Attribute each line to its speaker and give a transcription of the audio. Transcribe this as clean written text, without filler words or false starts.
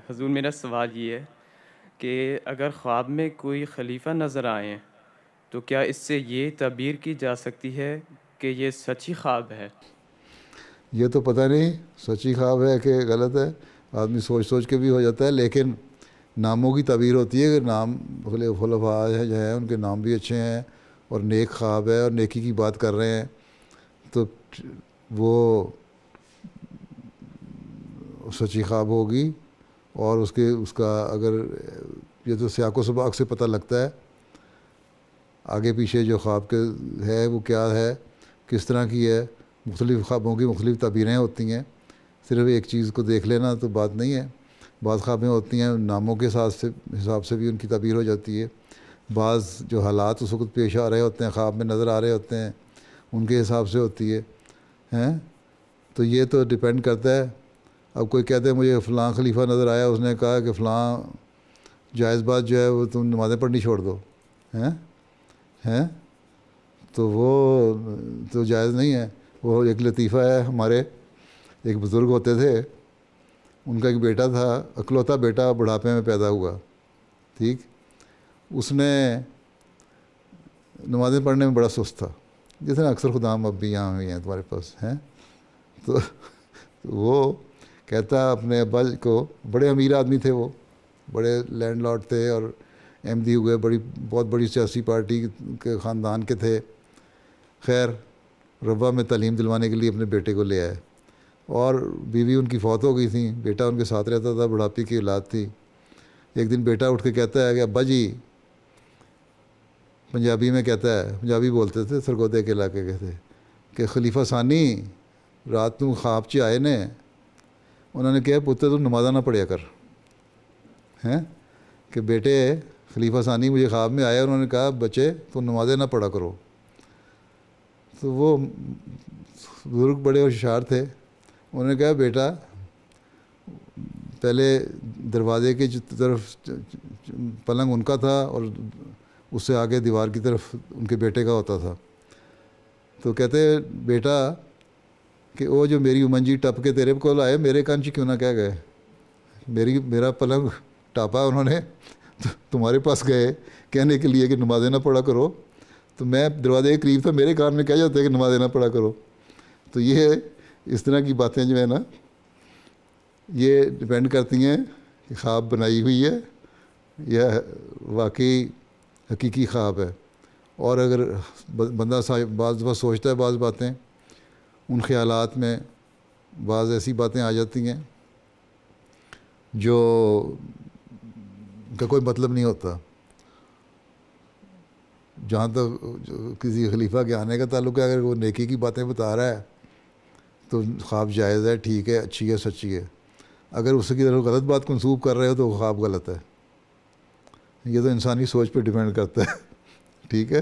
Speaker 1: حضور میرا سوال یہ ہے کہ اگر خواب میں کوئی خلیفہ نظر آئیں تو کیا اس سے یہ تعبیر کی جا سکتی ہے کہ یہ سچی خواب ہے؟
Speaker 2: یہ تو پتہ نہیں سچی خواب ہے کہ غلط ہے، آدمی سوچ سوچ کے بھی ہو جاتا ہے، لیکن ناموں کی تعبیر ہوتی ہے کہ نام خلفاء جو ہیں ان کے نام بھی اچھے ہیں اور نیک خواب ہے اور نیکی کی بات کر رہے ہیں، تو وہ سچی خواب ہوگی۔ اور اس کا اگر یہ تو سیاق و سباق سے پتہ لگتا ہے آگے پیچھے جو خواب کے ہے وہ کیا ہے، کس طرح کی ہے، مختلف خوابوں کی مختلف تعبیریں ہوتی ہیں، صرف ایک چیز کو دیکھ لینا تو بات نہیں ہے۔ بعض خوابیں ہوتی ہیں ناموں کے حساب سے بھی ان کی تعبیر ہو جاتی ہے، بعض جو حالات اس وقت پیش آ رہے ہوتے ہیں خواب میں نظر آ رہے ہوتے ہیں ان کے حساب سے ہوتی ہے ہیں۔ تو یہ تو ڈپینڈ کرتا ہے۔ اب کوئی کہتے ہیں مجھے فلاں خلیفہ نظر آیا، اس نے کہا کہ فلاں جائز بات جو ہے وہ تم نمازیں پڑھنی چھوڑ دو، ہیں تو وہ تو جائز نہیں ہے۔ وہ ایک لطیفہ ہے، ہمارے ایک بزرگ ہوتے تھے، ان کا ایک بیٹا تھا، اکلوتا بیٹا، بڑھاپے میں پیدا ہوا، ٹھیک۔ اس نے نمازیں پڑھنے میں بڑا سست تھا، جس طرح اکثر خدام اب بھی یہاں ہوئی ہیں تمہارے پاس ہیں۔ تو وہ کہتا اپنے ابا کو، بڑے امیر آدمی تھے، وہ بڑے لینڈ لارڈ تھے اور ایم ڈی ہوئے، بہت بڑی سیاسی پارٹی کے خاندان کے تھے۔ خیر ربا میں تعلیم دلوانے کے لیے اپنے بیٹے کو لے آئے، اور بیوی ان کی فوت ہو گئی تھی، بیٹا ان کے ساتھ رہتا تھا، بڑھاپے کی اولاد تھی۔ ایک دن بیٹا اٹھ کے کہتا ہے کہ ابا جی، پنجابی میں کہتا ہے، پنجابی بولتے تھے سرگودے کے علاقے کے تھے، کہ خلیفہ ثانی رات تو خواب چ آئے نے، انہوں نے کہا پتر تو نمازاں نہ پڑھیا کر، ہیں کہ بیٹے خلیفہ ثانی مجھے خواب میں آیا، انہوں نے کہا بچے تو نمازیں نہ پڑھا کرو۔ تو وہ بزرگ بڑے ہوشیار تھے، انہوں نے کہا بیٹا پہلے دروازے کی طرف پلنگ ان کا تھا اور اس سے آگے دیوار کی طرف ان کے بیٹے کا ہوتا تھا۔ تو کہتے بیٹا کہ وہ جو میری منجی ٹپ کے تیرے کو آئے، میرے کان چ کیوں نہ کہہ گئے، میرا پلنگ ٹاپا انہوں نے، تمہارے پاس گئے کہنے کے لیے کہ نمازیں نہ پڑھا کرو، تو میں دروازے کے قریب تھا، میرے کان میں کہہ جاتا ہے کہ نمازیں نہ پڑھا کرو۔ تو یہ اس طرح کی باتیں جو ہیں نا، یہ ڈپینڈ کرتی ہیں کہ خواب بنائی ہوئی ہے یا واقعی حقیقی خواب ہے۔ اور اگر بندہ بعض دفعہ سوچتا ہے بعض باتیں، ان خیالات میں بعض ایسی باتیں آ جاتی ہیں جو کا کوئی مطلب نہیں ہوتا۔ جہاں تک کسی خلیفہ کے آنے کا تعلق ہے، اگر وہ نیکی کی باتیں بتا رہا ہے تو خواب جائز ہے، ٹھیک ہے، اچھی ہے، سچی ہے۔ اگر اس کی طرف غلط بات منسوب کر رہے ہو تو وہ خواب غلط ہے۔ یہ تو انسانی سوچ پہ ڈیپینڈ کرتا ہے، ٹھیک ہے۔